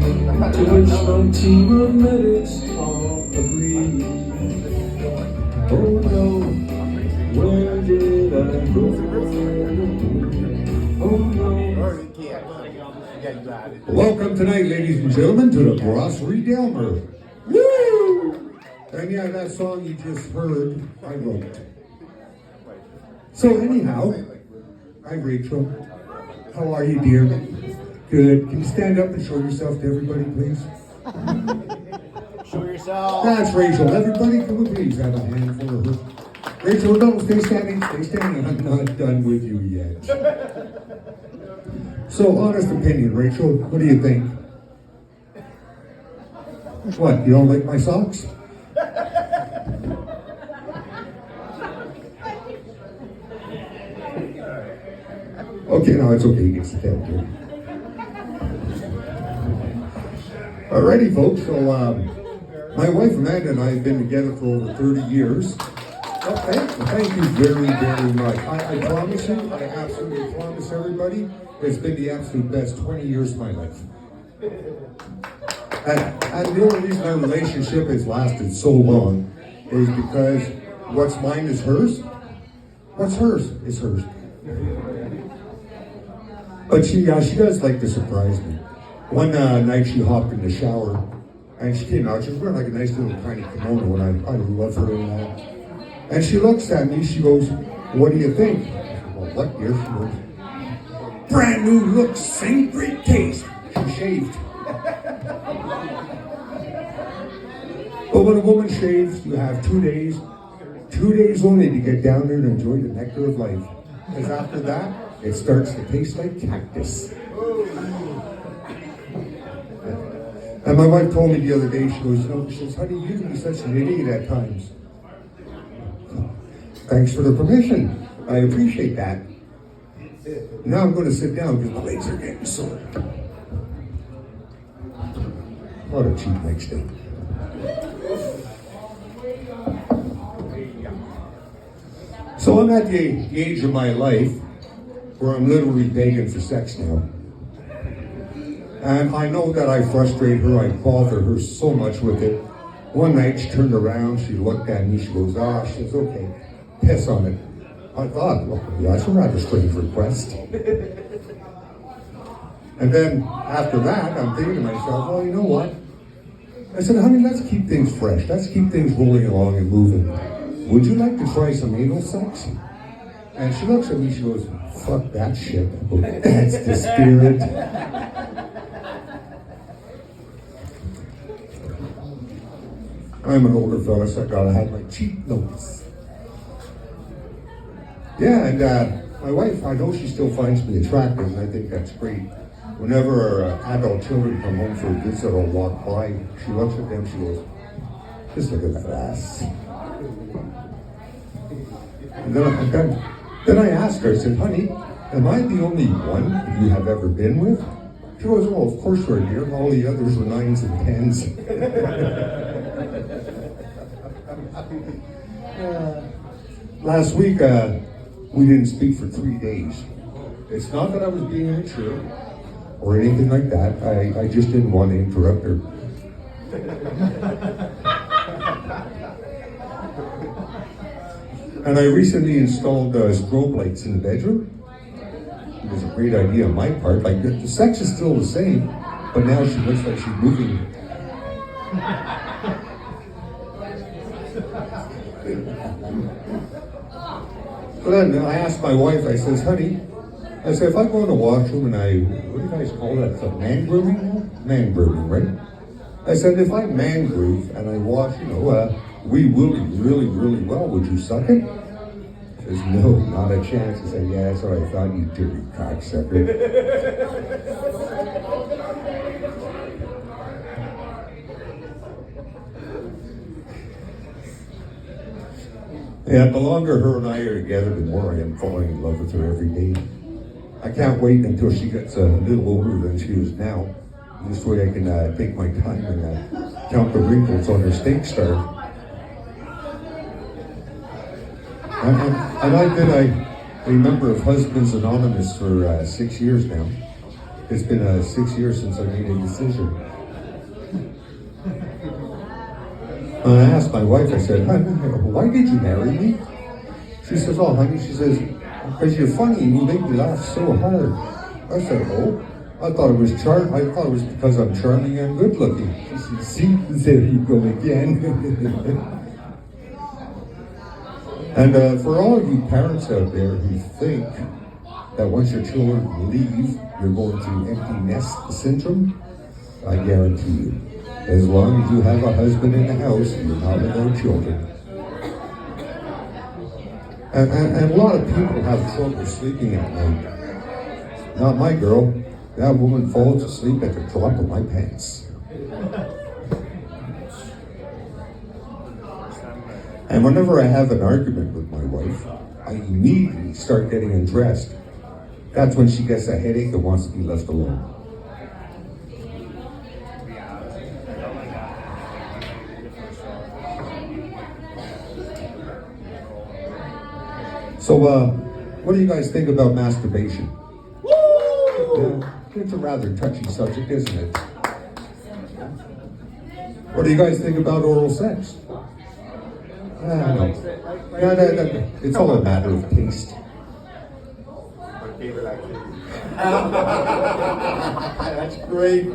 to which my team of medics all agree. Oh no, where did I go? Oh no. Welcome tonight, ladies and gentlemen, to the Brasserie Delmer. Woo! And yeah, that song you just heard, I wrote. So anyhow, hi Rachel. How are you, dear? Good. Can you stand up and show yourself to everybody, please? Show yourself. That's Rachel. Everybody, can we please have a hand for her? Rachel, no, stay standing, stay standing. I'm not done with you yet. So, honest opinion, Rachel, what do you think? What, you don't like my socks? Okay, no, it's okay, you can sit down here. Alrighty, folks, so my wife Amanda and I have been together for over 30 years. Thank you very, very much. I promise you, I absolutely promise everybody, it's been the absolute best 20 years of my life. And the only reason our relationship has lasted so long is because what's mine is hers. What's hers is hers. But she does like to surprise me. One night she hopped in the shower and she came out. She was wearing like a nice little tiny kimono, and I love her in that. And she looks at me. She goes, "What do you think?" I said, "Well, what, dear?" She goes, "Brand new look, same great taste." She shaved. But when a woman shaves, you have 2 days only to get down there and enjoy the nectar of life. Because after that, it starts to taste like cactus. And my wife told me the other day, she goes, "No," she says, "Honey, you can be such an idiot at times." Thanks for the permission. I appreciate that. Now I'm going to sit down because my legs are getting sore. What a cheap next day. So I'm at the age of my life where I'm literally begging for sex now. And I know that I frustrate her, I bother her so much with it. One night she turned around, she looked at me, she goes, she says, "Okay, piss on it." I thought, well, that's a rather strange request. And then after that, I'm thinking to myself, well, you know what? I said, "Honey, let's keep things fresh. Let's keep things rolling along and moving. Would you like to try some anal sex?" And she looks at me, she goes, "Fuck that shit. That's the spirit." I'm an older fella, so I gotta have my cheap notes. Yeah, and my wife, I know she still finds me attractive, and I think that's great. Whenever our adult children come home for a visit or walk by, she looks at them, she goes, "Just look at that ass." And then I asked her, I said, "Honey, am I the only one you have ever been with?" She goes, "Oh, of course you're, dear. All the others were 9s and 10s. Last week, we didn't speak for 3 days. It's not that I was being immature or anything like that. I just didn't want to interrupt her. And I recently installed strobe lights in the bedroom. It was a great idea on my part. Like, the sex is still the same, but now she looks like she's moving. So then I asked my wife, I says, "Honey," I said, "if I go in the washroom and what do you guys call that? Man grooming? Man grooming, right? I said, if I man groove and I wash, wee willy really, really well, would you suck it?" She says, "No, not a chance." I said, "Yeah, that's what I thought, you dirty cocksucker." Yeah, the longer her and I are together, the more I am falling in love with her every day. I can't wait until she gets a little older than she is now. This way I can take my time and count the wrinkles on her steak star. And I've been a member of Husbands Anonymous for 6 years now. It's been 6 years since I made a decision. And I asked my wife, I said, "Honey, why did you marry me?" She says, "Oh, honey," she says, "because you're funny and you make me laugh so hard." I said, "Oh, I thought it was because I'm charming and good looking." She said, "See, there you go again." And for all of you parents out there who think that once your children leave, you're going through empty nest syndrome, I guarantee you, as long as you have a husband in the house, you're not without children. And a lot of people have trouble sleeping at night. Not my girl. That woman falls asleep at the drop of my pants. And whenever I have an argument with my wife, I immediately start getting undressed. That's when she gets a headache and wants to be left alone. So, what do you guys think about masturbation? Woo! Yeah, it's a rather touchy subject, isn't it? What do you guys think about oral sex? No. It's all a matter of taste. That's great.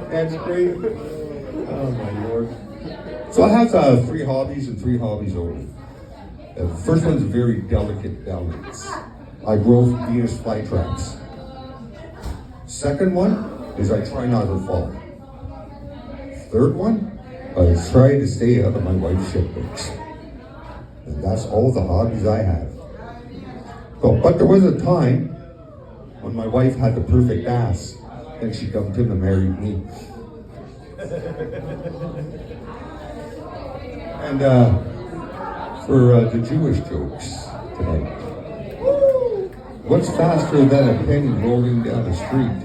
Oh my Lord. So I have 3 hobbies and 3 hobbies only. The first one's a very delicate balance. I grow Venus flytraps. Second one is I try not to fall. Third one, I try to stay out of my wife's shitbooks. And that's all the hobbies I have. But there was a time when my wife had the perfect ass, and she dumped him and married me. And for the Jewish jokes tonight, what's faster than a penny rolling down the street?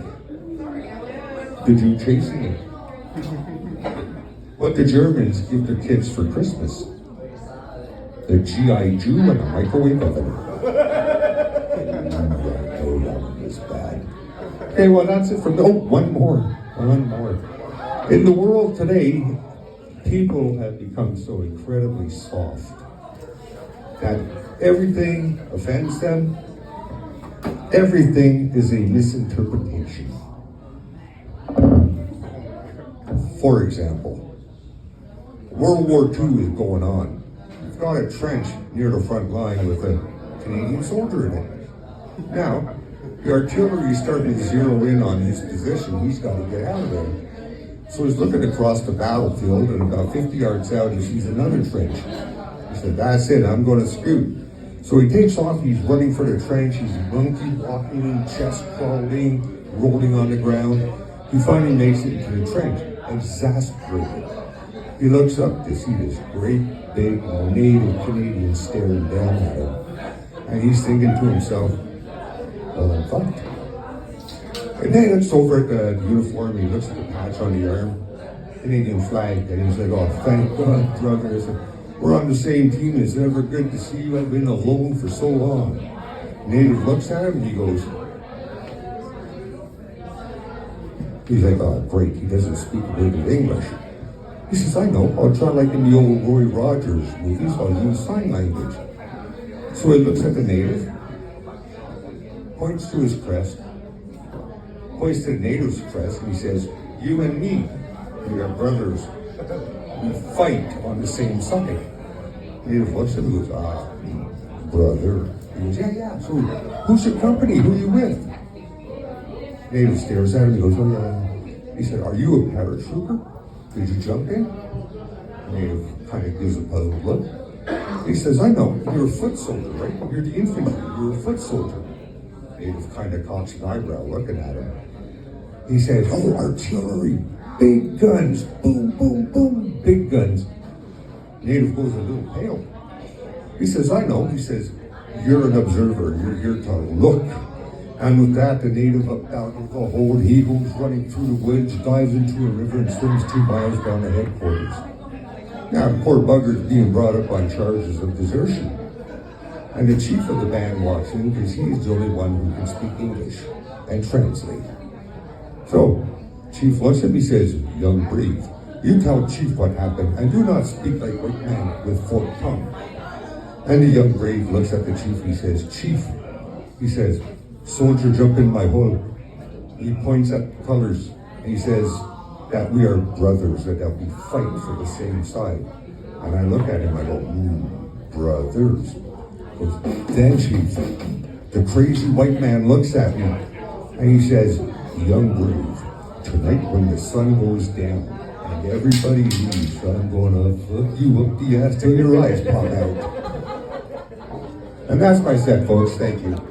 The Jew chasing it. What do Germans give their kids for Christmas? The G.I. Jew and a microwave oven. Is bad. Okay, well that's it for one more. In the world today, people have become so incredibly soft that everything offends them. Everything is a misinterpretation. For example, World War II is going on. You've got a trench near the front line with a Canadian soldier in it. Now, the artillery is starting to zero in on his position. He's got to get out of there. So he's looking across the battlefield, and about 50 yards out, he sees another trench. He said, "That's it, I'm going to scoot." So he takes off, he's running for the trench, he's monkey walking, chest crawling, rolling on the ground. He finally makes it into the trench, exasperated. He looks up to see this great, big, native Canadian staring down at him. And he's thinking to himself, "Well, I'm fucked." And then he looks over at the uniform, he looks at the patch on the arm, Canadian flag, and he's like, "Oh, thank God, brother. We're on the same team. It's never good to see you. I've been alone for so long." Native looks at him and he goes, he's like, "Oh, great, he doesn't speak a word of English." He says, "I know, I'll try like in the old Roy Rogers movies, I'll use sign language." So he looks at the native, points to his crest, points to the native's crest, and he says, "You and me, we are brothers. We fight on the same side." Native looks at him and goes, "Brother." He goes, Yeah. So who's your company? Who are you with?" Native stares at him and goes, "Oh, yeah." He said, "Are you a paratrooper? Did you jump in?" Native kind of gives a puzzled look. He says, "I know, you're a foot soldier, right? You're the infantry, you're a foot soldier." Native kind of cocks an eyebrow looking at him. He says, "Oh, artillery, big guns, boom, boom, boom, big guns." Native goes a little pale. He says, "I know." He says, "You're an observer, you're here to look." And with that, the native up out of the hold, he goes running through the woods, dives into a river, and swims 2 miles down to headquarters. Now, the poor bugger's being brought up on charges of desertion. And the chief of the band walks in because he's the only one who can speak English and translate. So, Chief looks at me, says, young brave, you tell Chief what happened, and do not speak like white man with forked tongue. And the young brave looks at the chief, he says, Chief, he says, soldier jump in my hole. He points at the colors, and he says that we are brothers, and that we fight for the same side. And I look at him, I go, brothers. He goes, then Chief, the crazy white man looks at me, and he says, young brave, tonight when the sun goes down, and everybody leaves, I'm gonna fuck you up the ass till your eyes pop out. And that's my set, folks. Thank you.